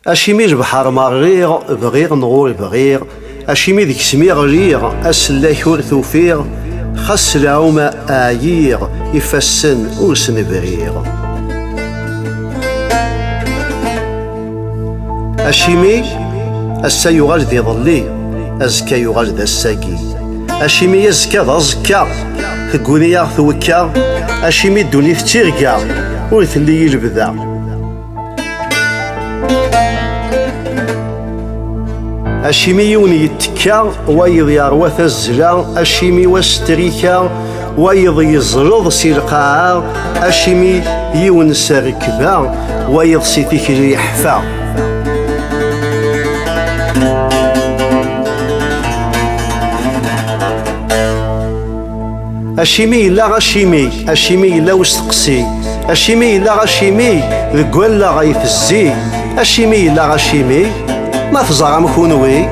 أشيمي البحر مريغ بغيغ نغور بغيغ، أشيمي ذيك سميغ ليغ أسلاك ور توفيغ، خاص العومة آييغ يفسن ورسن بغيغ. أشيمي أسا يغال ذي ظلي، أزكا يغال ذا الساقي، أشيمي يزكا ذا زكا تقولي يا ثوكا، أشيمي الدنيا تيرقا ورثلي يلبذا. أشيمي يوني يتكا ويض يروى الزلا، أشيمي واستريكا ويض يزرض سي القاعة، أشيمي يونس ركبا ويض سي تكري يحفا. أشيمي لا غشيمي، أشيمي لا وستقسي، أشيمي لا غشيمي ذقول لا غيفزي، أشيمي لا غشيمي ما تزرع مكونوي.